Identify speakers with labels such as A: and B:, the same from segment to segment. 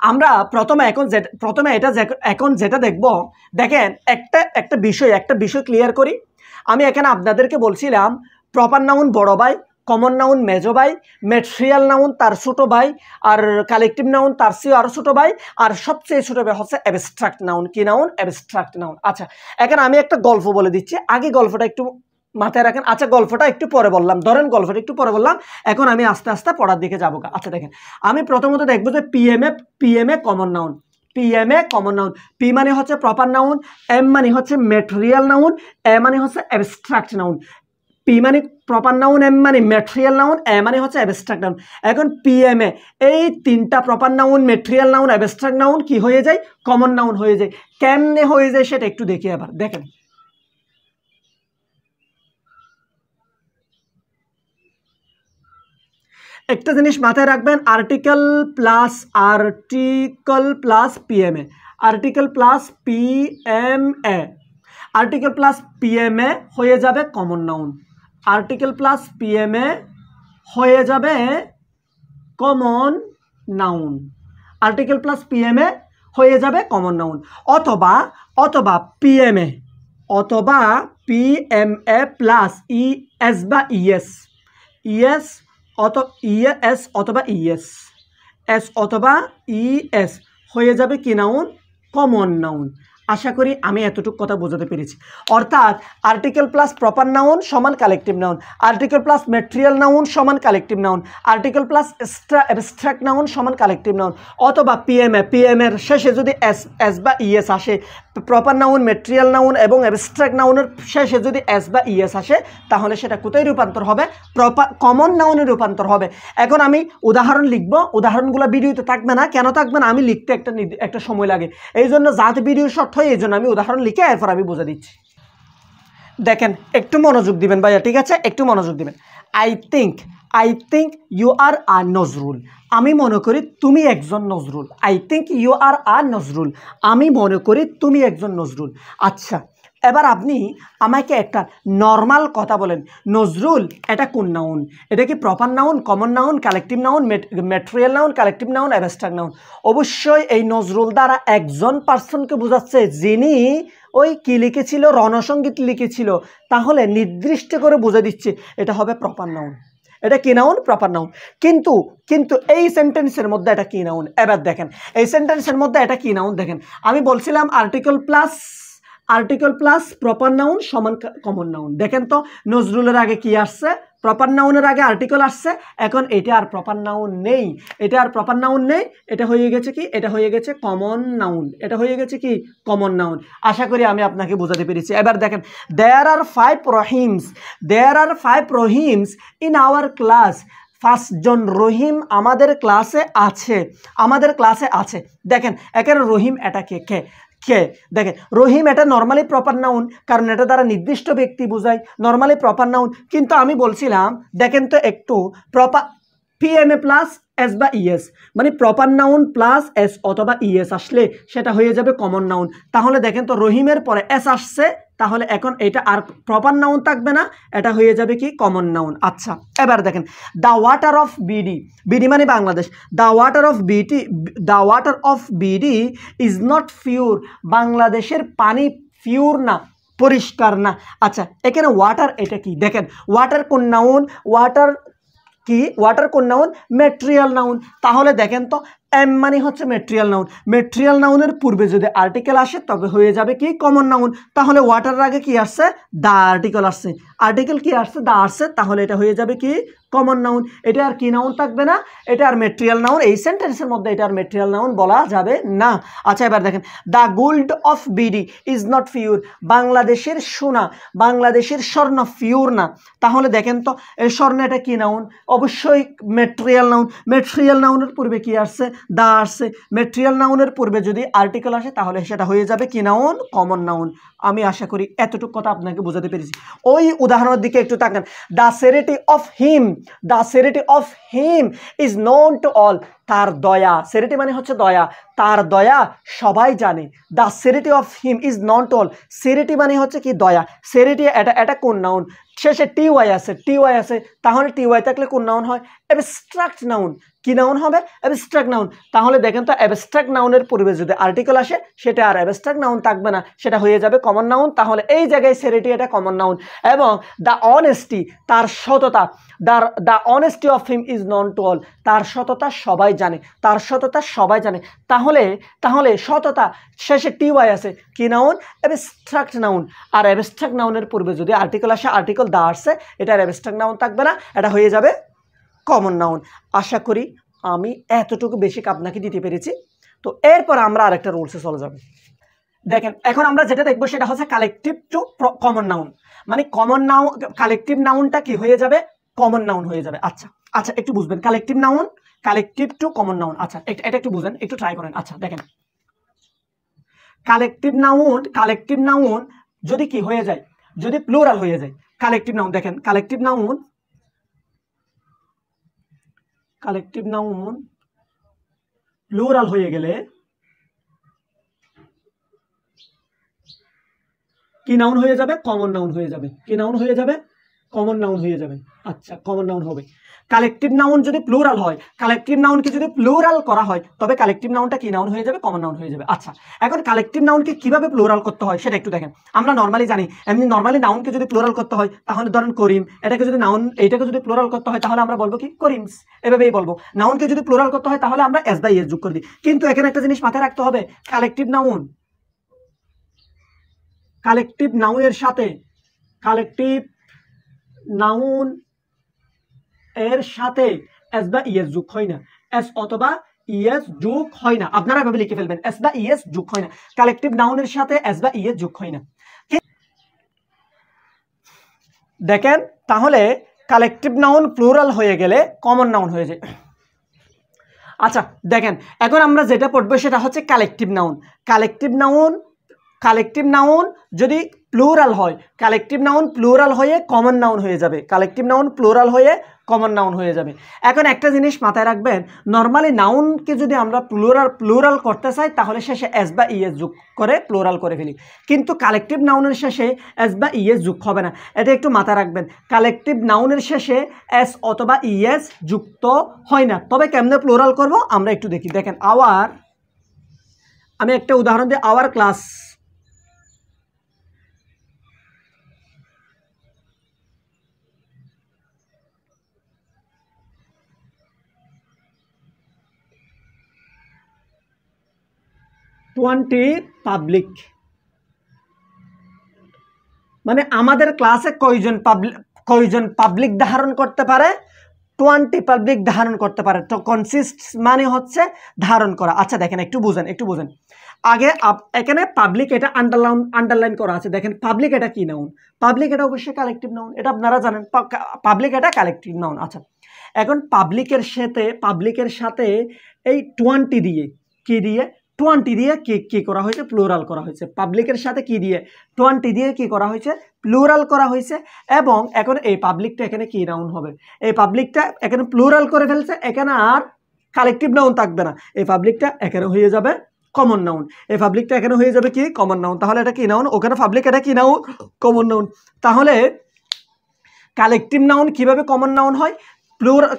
A: আমরা প্রথমে এখন যেটা দেখব, দেখেন একটা বিষয় ক্লিয়ার করি। আমি এখানে আপনাদেরকে বলছিলাম প্রপার নাউন বড় ভাই, কমন নাউন মেজো ভাই, ম্যাটেরিয়াল নাউন তার ছোট ভাই, আর কালেকটিভ নাউন তার চেয়ে আরো ছোট ভাই, আর সবচেয়ে ছোট ভাই হচ্ছে অ্যাবস্ট্রাক্ট নাউন। কি নাউন? Abstract noun. আচ্ছা, এখানে আমি একটা গল্প বলে দিচ্ছি, আগে গল্পটা একটু মাথায় রাখেন। আচ্ছা, গল্পটা একটু পরে বললাম, ধরেন গল্পটা একটু পরে বললাম, এখন আমি আস্তে আস্তে পড়ার দিকে যাবো। আচ্ছা দেখেন, আমি প্রথমত দেখবো যে পিএমএ common noun. পিএমএ common noun, P মানে হচ্ছে প্রপার নাউন, এম মানে হচ্ছে ম্যাটেরিয়াল নাউন, এ মানে হচ্ছে অ্যাবস্ট্রাক্ট নাউন। পি মানে প্রপার নাউন, এম মানে ম্যাটেরিয়াল নাউন, এ মানে হচ্ছে অ্যাবস্ট্রাক্ট নাউন। এখন পিএমএ এই তিনটা proper noun, material noun, abstract noun কি হয়ে যায়? কমন নাউন হয়ে যায়। কেমনে হয়ে যায় সেটা একটু দেখি। আবার দেখেন, একটা জিনিস মাথায় রাখবেন, article plus পিএমএ, article plus পিএমএ, article plus পিএমএ হয়ে যাবে কমন নাউন। আর্টিকেল প্লাস পিএমএ হয়ে যাবে কমন নাউন। আর্টিকেল প্লাস পিএমএ হয়ে যাবে কমন নাউন। অথবা পিএমএ প্লাস ইএস বা ইএস, ইএস অথবা ইএস হয়ে যাবে কি নাউন? Common noun. আশা করি আমি এতটুকু কথা বোঝাতে পেরেছি। অর্থাৎ আর্টিকেল প্লাস প্রপার নাউন সমান collective noun, article plus material noun সমান collective noun, article plus abstract noun সমান কালেকটিভ নাউন। অথবা পিএমএর শেষে যদি এস বা ইএস আসে, প্রপার নাউন, ম্যাটেরিয়াল নাউন এবং অ্যাবস্ট্রাক্ট নাউনের শেষে যদি এস বা ইএস আসে, তাহলে সেটা কোথায় রূপান্তর হবে? কমন নাউনে রূপান্তর হবে। এখন আমি উদাহরণ লিখবো, উদাহরণগুলো ভিডিওতে থাকবে না। কেন থাকবে না? আমি লিখতে একটা সময় লাগে, এই জন্য যাতে ভিডিও শর্ট হয় এই জন্য আমি উদাহরণ লিখে এরপর আমি বুঝে দিচ্ছি। দেখেন, একটু মনোযোগ দিবেন ভাইয়া, ঠিক আছে? একটু মনোযোগ দিবেন। I think you are a Nazrul. আমি মনে করি তুমি একজন Nazrul. I think you are a Nazrul. আমি মনে করি তুমি একজন নজরুল। আচ্ছা, এবার আপনি আমাকে একটা নর্মাল কথা বলেন, নজরুল এটা কোন নাউন? এটা কি proper noun, common noun, collective noun, material noun, collective noun, abstract noun? অবশ্যই এই নজরুল দ্বারা একজন পার্সনকে বোঝাচ্ছে যিনি ওই কি লিখেছিল, রণসঙ্গীত লিখেছিল। তাহলে নির্দিষ্ট করে বুঝে দিচ্ছে এটা হবে প্রপার নাউন। এটা কি নাউন? Proper noun. কিন্তু এই সেন্টেন্সের মধ্যে এটা কি নাউন? এবার দেখেন, এই সেন্টেন্সের মধ্যে এটা কি নাউন? দেখেন, আমি বলছিলাম আর্টিকেল প্লাস প্রপার নাউন সমান কমন নাউন। দেখেন তো, নজরুলের আগে কি আসছে? প্রপার নাউনের আগে আর্টিকেল আসছে। এখন এটা আর প্রপার নাউন নেই, এটা হয়ে গেছে কি? এটা হয়ে গেছে কমন নাউন। এটা হয়ে গেছে কি? Common noun. আশা করি আমি আপনাকে বোঝাতে পেরেছি। এবার দেখেন, there are five Rahims in our class. 5 জন রহিম আমাদের ক্লাসে আছে। দেখেন, এখানে রহিম এটা কে? দেখেন, রহিম এটা নর্মালি প্রপার নাউন, কারণ এটা দ্বারা নির্দিষ্ট ব্যক্তি বোঝায়, নর্মালি প্রপার নাউন। কিন্তু আমি বলছিলাম, দেখেন তো একটু, প্রপার পিএমএ প্লাস এস বা ইএস মানে প্রপার নাউন প্লাস এস অথবা ইএস আসলে সেটা হয়ে যাবে কমন নাউন। তাহলে দেখেন তো, রহিমের পরে এস আসছে, তাহলে এখন এটা আর প্রপার নাউন থাকবে না, এটা হয়ে যাবে কি? Common noun. আচ্ছা, এবার দেখেন, দ্য ওয়াটার অফ বিডি মানে Bangladesh. The water of BD is not pure. বাংলাদেশের পানি পিওর না, পরিষ্কার না। আচ্ছা, এখানে ওয়াটার এটা কি? দেখেন, ওয়াটার কোন নাউন? ওয়াটার কোন নাউন? Material noun. তাহলে দেখেন তো, এম মানে হচ্ছে ম্যাটেরিয়াল নাউনের পূর্বে যদি আর্টিকেল আসে তবে হয়ে যাবে কি? Common noun. তাহলে ওয়াটারের আগে কি আসছে? দা আর্টিকেল আসছে। আর্টিকেল কি আসছে? দা আসছে। তাহলে এটা হয়ে যাবে কি? Common noun. এটা আর কি নাউন থাকবে না, এটা আর ম্যাটেরিয়াল নাউন। এই সেন্টেন্সের মধ্যে এটা আর ম্যাটেরিয়াল নাউন বলা যাবে না। আচ্ছা, এবার দেখেন, the gold of BD is not pure. বাংলাদেশের সোনা, বাংলাদেশের স্বর্ণ পিওর না। তাহলে দেখেন তো, এই স্বর্ণ এটা কি নাউন? অবশ্যই ম্যাটেরিয়াল নাউন। ম্যাটেরিয়াল নাউনের পূর্বে কি আসছে? দা আসছে। ম্যাটেরিয়াল নাউনের পূর্বে যদি আর্টিকেল আসে তাহলে সেটা হয়ে যাবে কি নাউন? Common noun. আমি আশা করি এতটুকু কথা আপনাকে বোঝাতে পেরেছি। ওই উদাহরণের দিকে একটু তাকান। The charity of him is known to all. তার দয়া, সেরিটি মানে হচ্ছে দয়া, তার দয়া সবাই জানে। The charity of him is known to all, charity মানে হচ্ছে কি দয়া, সেরিটি এটা কোন নাউন, শেষে টিওয়াই আছে, টিওয়াই আছে, তাহলে টিওয়াই থাকলে কোন নাউন হয়? Abstract noun. কি নাউন হবে? Abstract noun. তাহলে দেখেন তো অ্যাবস্ট্রাক্ট নাউনের পূর্বে যদি আর্টিকেল আসে সেটা আর অ্যাবস্ট্রাক্ট নাউন থাকবে না, সেটা হয়ে যাবে কমন নাউন। তাহলে এই জায়গায় সেরিটি এটা কমন নাউন। এবং দ্য অনেস্টি, তার সততা, the honesty of him is known to all, তার সততা সবাই জানে, তার সততা সবাই জানে। তাহলে সততা শেষে টিওয়াই আছে, কি নাউন? Abstract noun. আর অ্যাবস্ট্রাক্ট নাউনের পূর্বে যদি আর্টিকেল আসে, আর্টিকেল দা আসছে, এটা অ্যাবস্ট্রাক্ট নাউন থাকবে না, এটা হয়ে যাবে কমন নাউন। আশা করি আমি এতটুকু বেসিক আপনাকে দিতে পেরেছি। তো এরপর আমরা আরেকটা রুলসে চলে যাব। দেখেন এখন আমরা যেটা দেখবো সেটা হচ্ছে কালেকটিভ টু কমন নাউন, মানে কমন নাউন, কালেকটিভ নাউনটা কি হয়ে যাবে? কমন নাউন হয়ে যাবে। আচ্ছা আচ্ছা একটু বুঝবেন, collective noun, collective to common noun. আচ্ছা এটা একটু বুঝেন, একটু ট্রাই করেন। আচ্ছা দেখেন, কালেকটিভ নাউন যদি কি হয়ে যায়, যদি প্লুরাল হয়ে যায়, কালেকটিভ নাউন, দেখেন কালেকটিভ নাউন প্লুরাল হয়ে গেলে কি নাউন হয়ে যাবে? কমন নাউন হয়ে যাবে। কি নাউন হয়ে যাবে? কমন নাউন হয়ে যাবে। আচ্ছা কমন নাউন হবে। কালেকটিভ নাউন যদি প্লুরাল হয়, কালেকটিভ নাউনকে যদি প্লুরাল করা হয় তবে কালেকটিভ নাউনটা কি নাউন হয়ে যাবে? কমন নাউন হয়ে যাবে। আচ্ছা এখন কালেকটিভ নাউনকে কিভাবে প্লুরাল করতে হয় সেটা একটু দেখেন। আমরা নর্মালি জানি, এমনি নর্মালি নাউনকে যদি প্লুরাল করতে হয় তাহলে ধরেন করিম, এটাকে যদি এইটাকে যদি প্লুরাল করতে হয় তাহলে আমরা বলবো কি? করিমস, এভাবেই বলবো। নাউনকে যদি প্লুরাল করতে হয় তাহলে আমরা এস বাই এস যোগ করে দিই। কিন্তু এখানে একটা জিনিস মাথায় রাখতে হবে, কালেকটিভ নাউনের সাথে এস বা ইএস যোগ হয় না, এস অথবা ইএস যোগ হয় না। আপনারা এভাবে লিখে ফেলবেন, এস বা ইএস যোগ হয় না, কালেকটিভ নাউনের সাথে এস বা ইএস যোগ হয় না। দেখেন তাহলে কালেকটিভ নাউন প্লুরাল হয়ে গেলে কমন নাউন হয়ে যায়। আচ্ছা দেখেন এখন আমরা যেটা পড়বো সেটা হচ্ছে কালেকটিভ নাউন যদি প্লুরাল হয়, কালেকটিভ নাউন প্লুরাল হয়ে কমন নাউন হয়ে যাবে, কালেকটিভ নাউন প্লুরাল হয়ে কমন নাউন হয়ে যাবে। এখন একটা জিনিস মাথায় রাখবেন, নর্মালি নাউনকে যদি আমরা প্লুরাল করতে চাই তাহলে শেষে এস বা ইএস যোগ করে প্লুরাল করে ফেলি, কিন্তু কালেকটিভ নাউনের শেষে এস বা ইএস যোগ হবে না, এটা একটু মাথায় রাখবেন। কালেকটিভ নাউনের শেষে এস অথবা ইএস যুক্ত হয় না। তবে কেমনে প্লুরাল করব আমরা একটু দেখি। দেখেন আমি একটা উদাহরণ দিই, আওয়ার ক্লাস, পাবলিক, মানে আমাদের ক্লাসে কয়জন পাবলিক ধারণ করতে পারে? 20 পাবলিক ধারণ করতে পারে। তো কনসিস্ট মানে হচ্ছে ধারণ করা। আচ্ছা দেখেন একটু বুঝেন আগে এখানে পাবলিক এটা আন্ডারলাইন করা আছে। দেখেন পাবলিক এটা কি নাউন? পাবলিক এটা অবশ্যই কালেকটিভ নাউন, এটা আপনারা জানেন, পাবলিক এটা কালেকটিভ নাউন। আচ্ছা এখন পাবলিকের সাথে এই 20 দিয়ে কি দিয়ে? 20 দিয়ে কি করা হয়েছে? প্লুরাল করা হয়েছে। পাবলিকের সাথে কি দিয়ে? 20 দিয়ে কি করা হয়েছে? প্লুরাল করা হয়েছে। এবং এখন এই পাবলিকটা এখানে কি নাউন হবে? এই পাবলিকটা এখানে প্লুরাল করে ফেলছে, এখানে আর কালেকটিভ নাউন থাকবে না, এই পাবলিকটা এখানে হয়ে যাবে কমন নাউন। এই পাবলিকটা এখানে হয়ে যাবে কি? Common noun. তাহলে এটা কি নাউন? ওখানে পাবলিক, এটা কি নাউন? Common noun. তাহলে কালেকটিভ নাউন কিভাবে কমন নাউন হয়?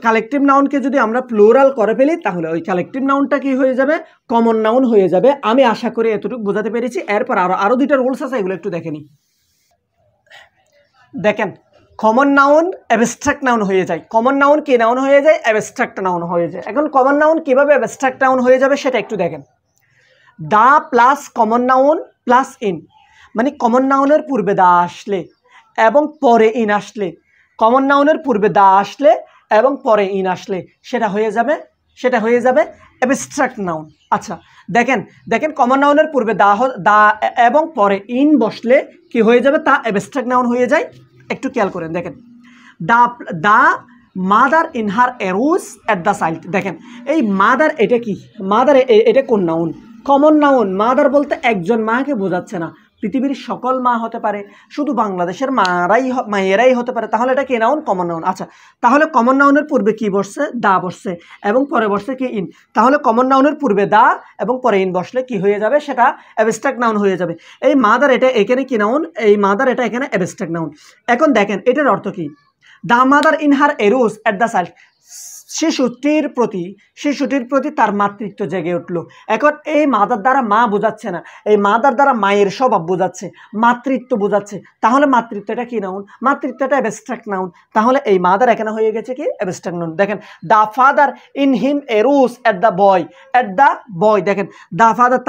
A: কালেকটিভ নাউনকে যদি আমরা প্লুরাল করে ফেলি তাহলে ওই কালেকটিভ নাউনটা কি হয়ে যাবে? কমন নাউন হয়ে যাবে। আমি আশা করি এতটুকু বোঝাতে পেরেছি। এরপর আরো দুইটা রুলস আছে, এগুলো একটু দেখে নিই। দেখেন কমন নাউন অ্যাবস্ট্রাক্ট নাউন হয়ে যায়। কমন নাউন কি নাউন হয়ে যায়? অ্যাবস্ট্রাক্ট নাউন হয়ে যায়। এখন কমন নাউন কিভাবে অ্যাবস্ট্রাক্ট নাউন হয়ে যাবে সেটা একটু দেখেন। The plus common noun plus in, মানে কমন নাউনের পূর্বে দা আসলে এবং পরে ইন আসলে, কমন নাউনের পূর্বে দা আসলে এবং পরে ইন আসলে সেটা হয়ে যাবে অ্যাবস্ট্রাক্ট নাউন। আচ্ছা দেখেন কমন নাউনের পূর্বে দা এবং পরে ইন বসলে কি হয়ে যাবে? তা অ্যাবস্ট্রাক্ট নাউন হয়ে যায়। একটু খেয়াল করেন, দেখেন the mother in her arose at the sight. দেখেন এই মাদার এটা কি? মাদার এটা কোন নাউন? Common noun. মাদার বলতে একজন মাকে বোঝাচ্ছে না, পৃথিবীর সকল মা হতে পারে, শুধু বাংলাদেশের মায়েরাই হতে পারে, তাহলে এটা কি নাউন? Common noun. আচ্ছা, তাহলে কমন নাউনের পূর্বে কি বসছে? দা বসছে এবং পরে বসছে কি? ইন। তাহলে কমন নাউনের পূর্বে দা এবং পরে ইন বসলে কি হয়ে যাবে? সেটা অ্যাবস্ট্রাক্ট নাউন হয়ে যাবে। এই মাদার এটা এখানে কি নাউন? এই মাদার এটা এখানে অ্যাবস্ট্রাক্ট নাউন। এখন দেখেন এটার অর্থ কি? The mother in her arrows at the child, শিশুটির প্রতি তার মাতৃত্ব জেগে উঠল। এখন এই মাদার দ্বারা মা বোঝাচ্ছে না, এই মাদার দ্বারা মায়ের স্বভাব বোঝাচ্ছে, মাতৃত্ব বোঝাচ্ছে। তাহলে মাতৃত্বটা কি নাউন? মাতৃত্বটা abstract noun. তাহলে এই মাদার এখানে হয়ে গেছে কি? Abstract noun. দেখেন the father in him arose at the boy, দেখেন দ্য ফাদার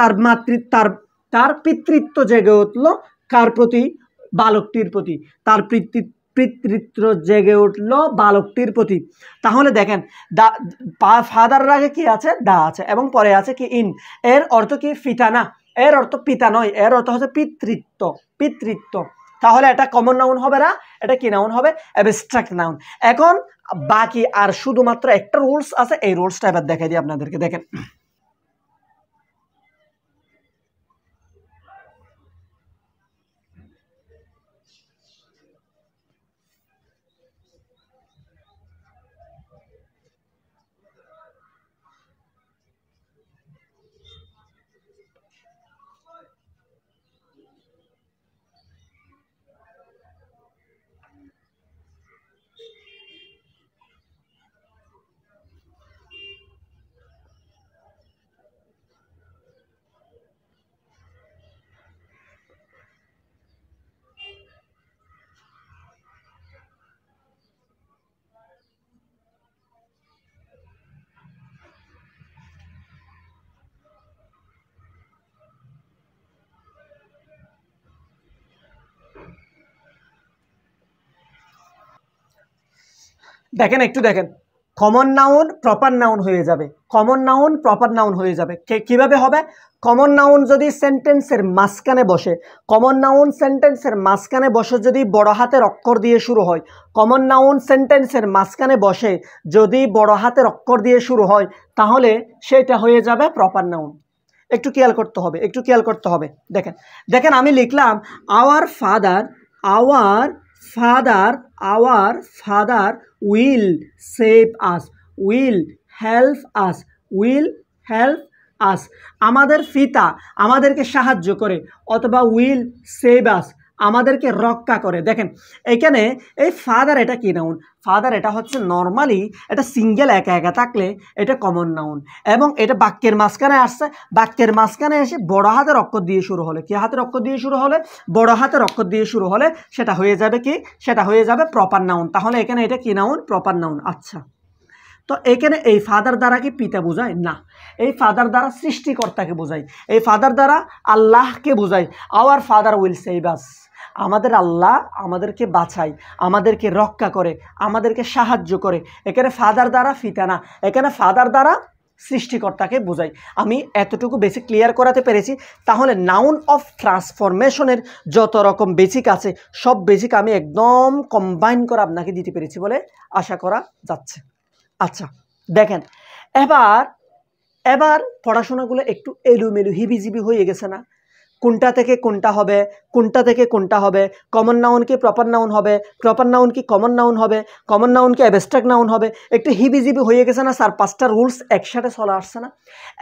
A: তার পিতৃত্ব জেগে উঠলো কার প্রতি? বালকটির প্রতি। তার পিতৃত্ব জেগে উঠলো বালকটির প্রতি। তাহলে দেখেন দা ফাদারের আগে কি আছে? দা আছে এবং পরে আছে কি? ইন। এর অর্থ কি? পিতা না, এর অর্থ পিতা নয়, এর অর্থ হচ্ছে পিতৃত্ব। তাহলে এটা কমন নাউন হবে না, এটা কি নাউন হবে? Abstract noun. এখন বাকি আর শুধুমাত্র একটা রুলস আছে, এই রুলসটা এবার দেখাই দিই আপনাদেরকে। দেখেন একটু দেখেন, কমন নাউন প্রপার নাউন হয়ে যাবে, কমন নাউন প্রপার নাউন হয়ে যাবে। কিভাবে হবে? কমন নাউন যদি সেন্টেন্সের মাঝখানে বসে, কমন নাউন সেন্টেন্সের মাঝখানে বসে যদি বড় হাতের অক্ষর দিয়ে শুরু হয়, কমন নাউন সেন্টেন্সের মাঝখানে বসে যদি বড় হাতের অক্ষর দিয়ে শুরু হয়, তাহলে সেটা হয়ে যাবে প্রপার নাউন। একটু খেয়াল করতে হবে। দেখেন আমি লিখলাম hour father will save us, will help us. আমাদের পিতা আমাদেরকে সাহায্য করে, অথবা উইল সেভ আস আমাদেরকে রক্ষা করে। দেখেন এখানে এই ফাদার এটা কি নাউন? ফাদার এটা হচ্ছে নর্মালি এটা সিঙ্গেল একা থাকলে এটা কমন নাউন, এবং এটা বাক্যের মাঝখানে আসছে, বাক্যের মাঝখানে এসে বড় হাতের অক্ষর দিয়ে শুরু হলে, কি হাতের অক্ষর দিয়ে শুরু হলে? বড় হাতের অক্ষর দিয়ে শুরু হলে সেটা হয়ে যাবে কি? সেটা হয়ে যাবে প্রপার নাউন। তাহলে এখানে এটা কি নাউন? Proper noun. আচ্ছা, তো এখানে এই ফাদার দ্বারা কি পিতা বোঝায়? না, এই ফাদার দ্বারা সৃষ্টিকর্তাকে বোঝায়, এই ফাদার দ্বারা আল্লাহকে বোঝায়। Hour father will save us, আমাদের আল্লাহ আমাদেরকে বাঁচায়, আমাদেরকে রক্ষা করে, আমাদেরকে সাহায্য করে। এখানে ফাদার দ্বারা পিতা না, এখানে ফাদার দ্বারা সৃষ্টিকর্তাকে বোঝায়। আমি এতটুকু বেসিক ক্লিয়ার করাতে পেরেছি। তাহলে নাউন অফ ট্রান্সফরমেশনের যত রকম বেসিক আছে সব বেসিক আমি একদম কম্বাইন করে আপনাকে দিতে পেরেছি বলে আশা করা যাচ্ছে। আচ্ছা দেখেন, এবার পড়াশোনাগুলো একটু এলোমেলো হিবিজিবি হয়ে গেছে না? কোনটা থেকে কোনটা হবে, কমন নাউন কি প্রপার নাউন হবে, প্রপার নাউন কি কমন নাউন হবে, কমন নাউন কি অ্যাবস্ট্রাক্ট নাউন হবে, একটু হিবিজিবি হয়ে গেছে না স্যার? 5টা রুলস একসাথে চলে আসছে না?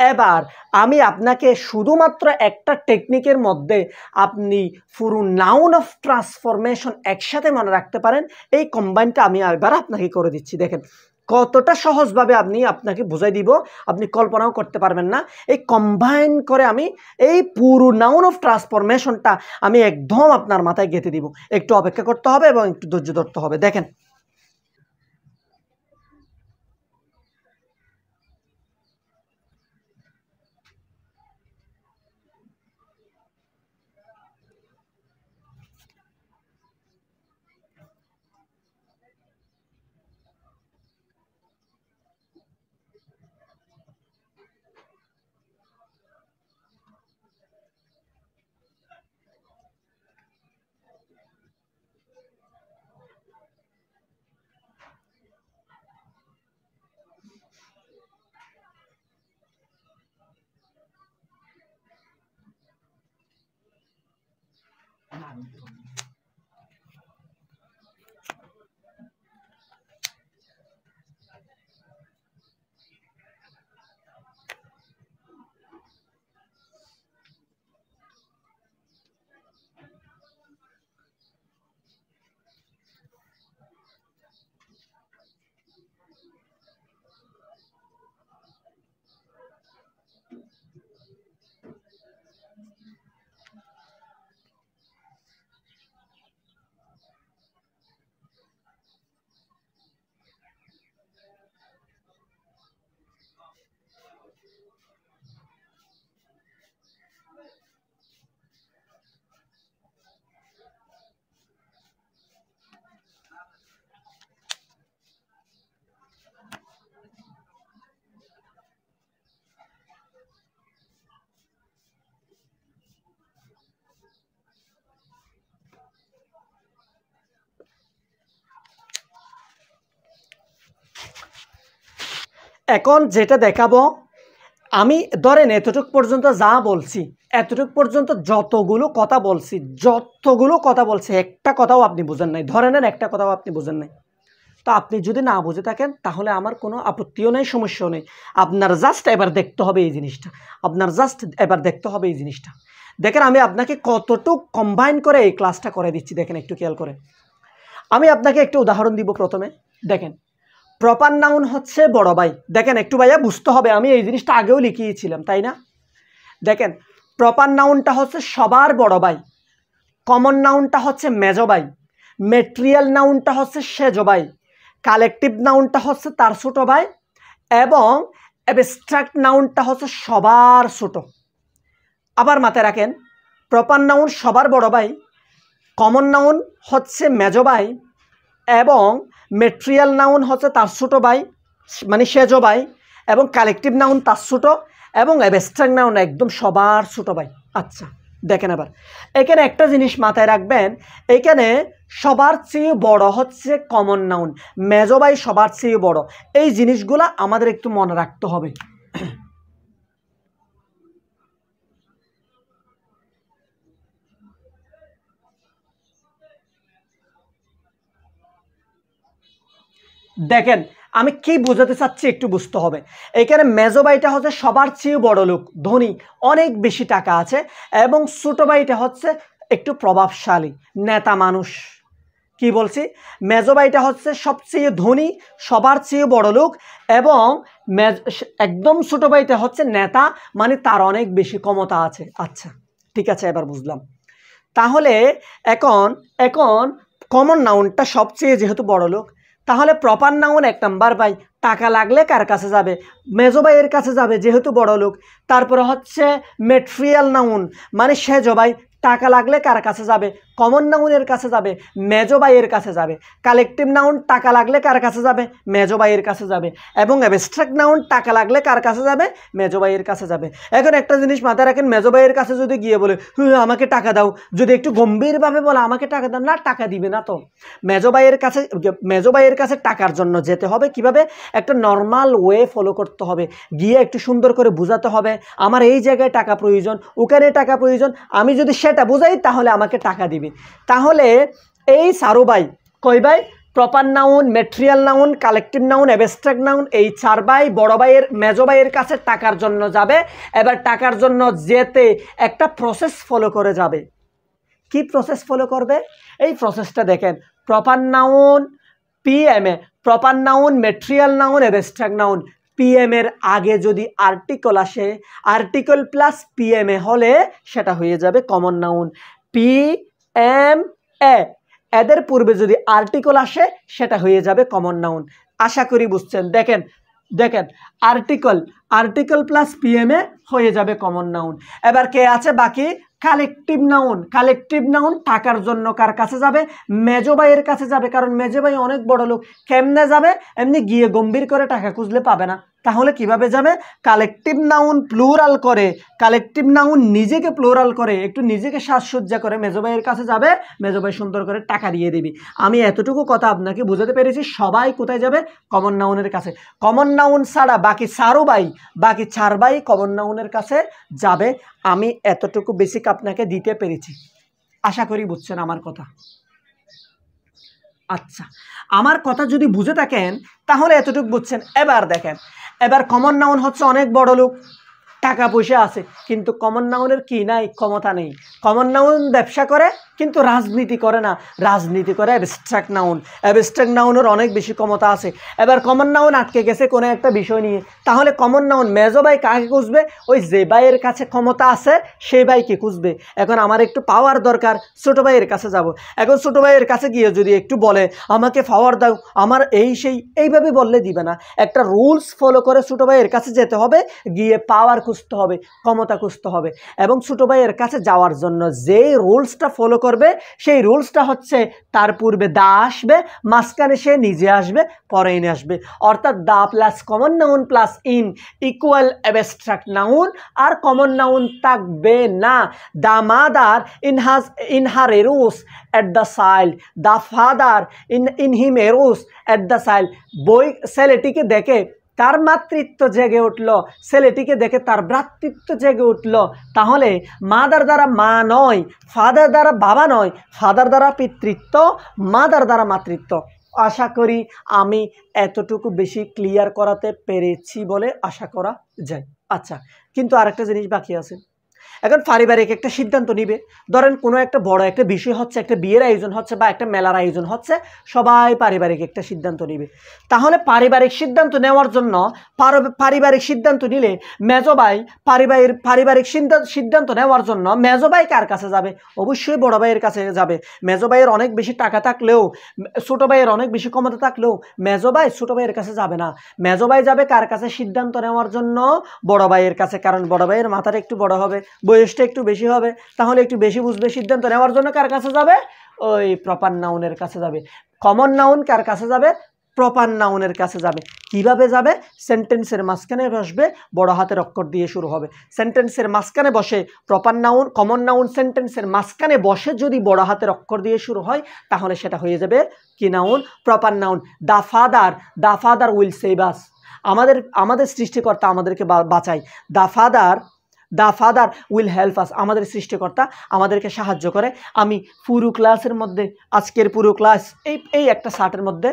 A: এবার আমি আপনাকে শুধুমাত্র একটা টেকনিকের মধ্যে আপনি পুরো নাউন অফ ট্রান্সফরমেশন একসাথে মনে রাখতে পারেন, এই কম্বাইনটা আমি এবার আপনাকে করে দিচ্ছি। দেখেন কতটা সহজভাবে আপনাকে বুঝাই দিব, আপনি কল্পনাও করতে পারবেন না। এই কম্বাইন করে আমি এই পুরো নাউন অফ ট্রান্সফরমেশনটা আমি একদম আপনার মাথায় গেঁথে দিব। একটু অপেক্ষা করতে হবে এবং একটু ধৈর্য ধরতে হবে। দেখেন এখন যেটা দেখাবো, আমি ধরেন এতটুক পর্যন্ত যা বলছি, এতটুক পর্যন্ত যতগুলো কথা বলছি একটা কথাও আপনি বুঝেন নাই, ধরে নেন একটা কথাও আপনি বুঝেন নাই। তো আপনি যদি না বুঝে থাকেন তাহলে আমার কোনো আপত্তিও নেই, সমস্যাও নেই। আপনার জাস্ট এবার দেখতে হবে এই জিনিসটা, দেখেন আমি আপনাকে কতটুক কম্বাইন করে এই ক্লাসটা করে দিচ্ছি, দেখেন একটু খেয়াল করে। আমি আপনাকে একটু উদাহরণ দিব। প্রথমে দেখেন, প্রপার নাউন হচ্ছে বড় ভাই। দেখেন একটু ভাইয়া বুঝতে হবে, আমি এই জিনিসটা আগেও লিখিয়েছিলাম, তাই না? দেখেন, প্রপার নাউনটা হচ্ছে সবার বড় ভাই, কমন নাউনটা হচ্ছে মেজো ভাই, ম্যাটেরিয়াল নাউনটা হচ্ছে সেজো ভাই, কালেকটিভ নাউনটা হচ্ছে তার ছোট ভাই, এবং অ্যাবস্ট্রাক্ট নাউনটা হচ্ছে সবার ছোট। আবার মাথায় রাখেন, প্রপার নাউন সবার বড় ভাই, কমন নাউন হচ্ছে মেজো ভাই, এবং ম্যাটেরিয়াল নাউন হচ্ছে তার ছোট ভাই মানে সেজো ভাই, এবং কালেকটিভ নাউন তার ছোট, এবং অ্যাবস্ট্রাক্ট নাউন একদম সবার ছোট ভাই। আচ্ছা দেখেন, আবার এখানে একটা জিনিস মাথায় রাখবেন, এখানে সবার চেয়ে বড় হচ্ছে কমন নাউন, মেজো ভাই সবার চেয়ে বড়। এই জিনিসগুলো আমাদের একটু মনে রাখতে হবে। দেখেন আমি কি বোঝাতে চাচ্ছি একটু বুঝতে হবে। এখানে মেজো ভাইটা হচ্ছে সবার চেয়ে বড় লোক, ধনী, অনেক বেশি টাকা আছে, এবং ছোট ভাইটা হচ্ছে একটু প্রভাবশালী নেতা মানুষ। কি বলছি? মেজো ভাইটা হচ্ছে সবচেয়ে ধনী, সবার চেয়ে বড় লোক, এবং একদম ছোট ভাইটা হচ্ছে নেতা, মানে তার অনেক বেশি ক্ষমতা আছে। আচ্ছা ঠিক আছে, এবার বুঝলাম। তাহলে এখন কমন নাউনটা সবচেয়ে যেহেতু বড় লোক, তাহলে প্রপার নাউন 1 নাম্বার ভাই, টাকা লাগলে কার কাছে যাবে? মেজো ভাইয়ের কাছে যাবে যেহেতু বড় লোক। তারপরে হচ্ছে ম্যাটেরিয়াল নাউন, মানে সেজো ভাই, টাকা লাগলে কার কাছে যাবে? কমন নাউনের কাছে যাবে, মেজো ভাইয়ের কাছে যাবে। কালেকটিভ নাউন টাকা লাগলে কার কাছে যাবে? মেজো ভাইয়ের কাছে যাবে। এবং অ্যাবস্ট্রাক্ট নাউন টাকা লাগলে কার কাছে যাবে? মেজো ভাইয়ের কাছে যাবে। এখন একটা জিনিস মাথায় রাখেন, মেজো ভাইয়ের কাছে যদি গিয়ে বলে আমাকে টাকা দাও, যদি একটু গম্ভীরভাবে বলে আমাকে টাকা দাও, না টাকা দিবে না। তো মেজো ভাইয়ের কাছে টাকার জন্য যেতে হবে কিভাবে? একটা নর্মাল ওয়ে ফলো করতে হবে, গিয়ে একটু সুন্দর করে বোঝাতে হবে আমার এই জায়গায় টাকা প্রয়োজন, ওখানে টাকা প্রয়োজন, আমি যদি সেটা বোঝাই তাহলে আমাকে টাকা দিবে। তাহলে এই সারো ভাই, কই ভাই? Proper noun, material noun, collective noun, abstract noun, এই 4 ভাই বড় ভাইয়ের মেজো ভাইয়ের কাছে টাকার জন্য যাবে। এবার টাকার জন্য যেতে একটা প্রসেস ফলো করে যাবে। কি প্রসেস ফলো করবে? এই প্রসেসটা দেখেন, proper noun PMA, proper noun, material noun, abstract noun, PM এর আগে যদি আর্টিকেল আসে, আর্টিকেল প্লাস পিএমএ হলে সেটা হয়ে যাবে কমন নাউন। পিএমএ এদের পূর্বে যদি আর্টিকেল আসে সেটা হয়ে যাবে কমন নাউন। আশা করি বুঝছেন। দেখেন আর্টিকেল প্লাস পিএমএ হয়ে যাবে কমন নাউন। এবার কে আছে বাকি? কালেকটিভ নাউন টাকার জন্য কার কাছে যাবে? মেজো ভাইয়ের কাছে যাবে, কারণ মেজো ভাই অনেক বড় লোক। কেমনে যাবে? এমনি গিয়ে গম্ভীর করে টাকা খুঁজলে পাবে না, তাহলে কিভাবে যাবে? কালেকটিভ নাউন প্লুরাল করে, কালেকটিভ নাউন নিজেকে প্লুরাল করে, একটু নিজেকে সাজসজ্জা করে মেজো ভাইয়ের কাছে যাবে, মেজো ভাই সুন্দর করে টাকা দিয়ে দিবি। আমি এতটুকু কথা আপনাকে বোঝাতে পেরেছি। সবাই কোথায় যাবে? কমন নাউনের কাছে। কমন নাউন ছাড়া বাকি 4 ভাই কমন নাউনের কাছে যাবে। আমি এতটুকু বেসিক আপনাকে দিতে পেরেছি। আশা করি বুঝছেন আমার কথা। আচ্ছা, আমার কথা যদি বুঝে থাকেন তাহলে এতটুকু বুঝছেন। এবার দেখেন, এবার কমন নাউন হচ্ছে অনেক বড় লোক, টাকা পয়সা আছে, কিন্তু কমন নাউনের কি নাই? ক্ষমতা নেই। কমন নাউন ব্যবসা করে কিন্তু রাজনীতি করে না, রাজনীতি করে অ্যাবস্ট্রাক্ট নাউন। অ্যাবস্ট্রাক্ট নাউনের অনেক বেশি ক্ষমতা আছে। এবার কমন নাউন আটকে গেছে কোনো একটা বিষয় নিয়ে, তাহলে কমন নাউন মেজো ভাই কাকে খুঁজবে? ওই যে ভাইয়ের কাছে ক্ষমতা আছে সেই ভাইকে খুঁজবে। এখন আমার একটু পাওয়ার দরকার, ছোট ভাইয়ের কাছে যাব। এখন ছোট ভাইয়ের কাছে গিয়ে যদি একটু বলে আমাকে পাওয়ার দাও, আমার এই সেই, এইভাবে বললে দিবে না। একটা রুলস ফলো করে ছোট ভাইয়ের কাছে যেতে হবে, গিয়ে পাওয়ার খুঁজতে হবে, ক্ষমতা খুঁজতে হবে। এবং ছোট ভাইয়ের কাছে যাওয়ার জন্য যেই রুলসটা ফলো করবে সেই রুলসটা হচ্ছে তার পূর্বে দা আসবে, মাঝখানে সে নিজে আসবে, পরে ইন আসবে। অর্থাৎ the plus common noun plus in equal abstract noun, আর কমন নাউন থাকবে না। The mother in her arose at the child, the father in him arose at the child. বই ছেলেটিকে দেখে তার মাতৃত্ব জেগে উঠল, ছেলেটিকে দেখে তার ভ্রাতৃত্ব জেগে উঠল। তাহলে মাদার দ্বারা মা নয়, ফাদার দ্বারা বাবা নয়, ফাদার দ্বারা পিতৃত্ব, মাদার দ্বারা মাতৃত্ব। আশা করি আমি এতটুকু বেশি ক্লিয়ার করাতে পেরেছি বলে আশা করা যায়। আচ্ছা, কিন্তু আরেকটা জিনিস বাকি আছে। এখন পারিবারিক একটা সিদ্ধান্ত নিবে, ধরেন কোনো একটা বড় একটা বিষয় হচ্ছে, একটা বিয়ের আয়োজন হচ্ছে বা একটা মেলার আয়োজন হচ্ছে, সবাই পারিবারিক একটা সিদ্ধান্ত নিবে। তাহলে পারিবারিক সিদ্ধান্ত নেওয়ার জন্য পারিবারিক সিদ্ধান্ত নিলে মেজো ভাই পারিবারিক সিদ্ধান্ত নেওয়ার জন্য মেজো ভাই কার কাছে যাবে? অবশ্যই বড় ভাইয়ের কাছে যাবে। মেজো ভাইয়ের অনেক বেশি টাকা থাকলেও, ছোট ভাইয়ের অনেক বেশি ক্ষমতা থাকলেও মেজো ভাই ছোট ভাইয়ের কাছে যাবে না। মেজো ভাই যাবে কার কাছে সিদ্ধান্ত নেওয়ার জন্য? বড় ভাইয়ের কাছে, কারণ বড় ভাইয়ের মাথাটা একটু বড় হবে, বয়সটা একটু বেশি হবে, তাহলে একটু বেশি বুঝবে। সিদ্ধান্ত নেওয়ার জন্য কার কাছে যাবে? ওই প্রপার নাউনের কাছে যাবে। কমন নাউন কার কাছে যাবে? প্রপার নাউনের কাছে যাবে। কিভাবে যাবে? সেন্টেন্সের মাঝখানে বসবে, বড় হাতের অক্ষর দিয়ে শুরু হবে। সেন্টেন্সের মাঝখানে বসে প্রপার নাউন, কমন নাউন সেন্টেন্সের মাঝখানে বসে যদি বড় হাতের অক্ষর দিয়ে শুরু হয় তাহলে সেটা হয়ে যাবে কি noun? Proper noun. The father will save us. আমাদের সৃষ্টিকর্তা আমাদেরকে বাঁচায়। The father will help us. আমাদের সৃষ্টিকর্তা আমাদেরকে সাহায্য করে। আমি পুরো ক্লাসের মধ্যে, আজকের পুরো ক্লাস এই একটা শার্টের মধ্যে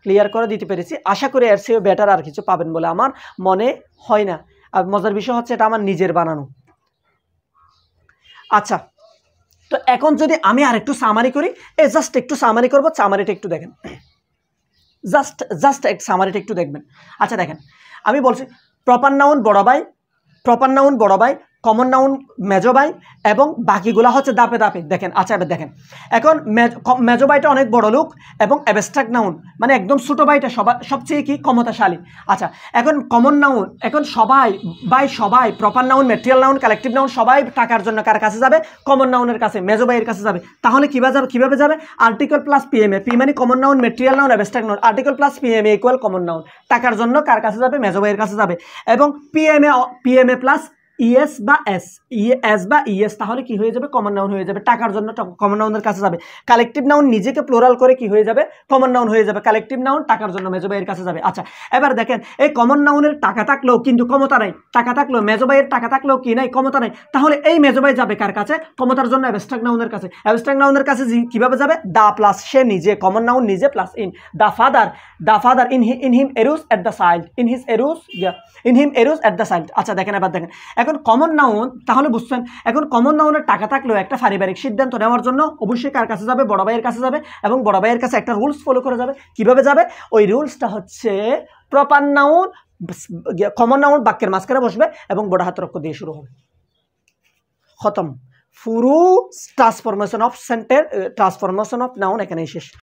A: ক্লিয়ার করে দিতে পেরেছি। আশা করি এর চেয়েও বেটার আর কিছু পাবেন বলে আমার মনে হয় না। আর মজার বিষয় হচ্ছে এটা আমার নিজের বানানো। আচ্ছা, তো এখন যদি আমি আর একটু সামারি করি, জাস্ট একটু সামারি করবো, সামারিটা একটু দেখেন, জাস্ট এক সামারিটা একটু দেখবেন। আচ্ছা দেখেন, আমি বলছি প্রপার নাউন বড় ভাই, কমন নাউন মেজো ভাই, এবং বাকিগুলা হচ্ছে দাপে দাপে। দেখেন, আচ্ছা এবার দেখেন, এখন মেজো ভাইটা অনেক বড় লোক এবং অ্যাবস্ট্রাক্ট নাউন মানে একদম ছোট ভাইটা সবচেয়ে কি ক্ষমতাশালী। আচ্ছা, এখন কমন নাউন, এখন সবাই proper noun, material noun, collective noun সবাই টাকার জন্য কার কাছে যাবে? কমন নাউনের কাছে, মেজো ভাইয়ের কাছে যাবে। তাহলে কিভাবে যাবে? আর্টিকেল প্লাস পিএমএ, পি মানে common noun, material noun, abstract noun, article plus PMA equal common noun. টাকার জন্য কার কাছে যাবে? মেজো ভাইয়ের কাছে যাবে। এবং পিএমএ প্লাস ইএস বা ইএস, তাহলে কি হয়ে যাবে? কমন নাউন হয়ে যাবে। টাকার জন্য কমন নাউনের কাছে যাবে। কালেকটিভ নাউন নিজেকে প্লোরাল করে কি হয়ে যাবে? কমন নাউন হয়ে যাবে। কালেকটিভ নাউন টাকার জন্য মেজো ভাইয়ের কাছে যাবে। আচ্ছা, এবার দেখেন, এই কমন নাউনের টাকা থাকলেও কিন্তু ক্ষমতা নাই, টাকা থাকলেও মেজো ভাইয়ের টাকা থাকলেও কি নাই? ক্ষমতা নাই। তাহলে এই মেজো ভাই যাবে কার কাছে? ক্ষমতার জন্য অ্যাবস্ট্রাক্ট নাউনের কাছে। অ্যাবস্ট্রাক্ট নাউনের কাছে কিভাবে যাবে? দা প্লাস সে নিজে, কমন নাউন নিজে plus in. The father in him arose at the child, in him arose at the child. আচ্ছা দেখেন, এবার দেখেন, এখন কমন নাউন, তাহলে বুঝছেন, এখন কমন নাউনের টাকা থাকলেও একটা পারিবারিক সিদ্ধান্ত নেওয়ার জন্য অবশ্যই কার কাছে যাবে? বড় ভাইয়ের কাছে যাবে। এবং বড় ভাইয়ের কাছে একটা রুলস ফলো করে যাবে। কিভাবে যাবে? ওই রুলসটা হচ্ছে প্রপার নাউন, কমন নাউন বাক্যের মাঝখানে বসবে এবং বড় হাতের অক্ষর দিয়ে শুরু হবে। খতম। পুরো ট্রান্সফরমেশন অফ নাউন এখানেই শেষ।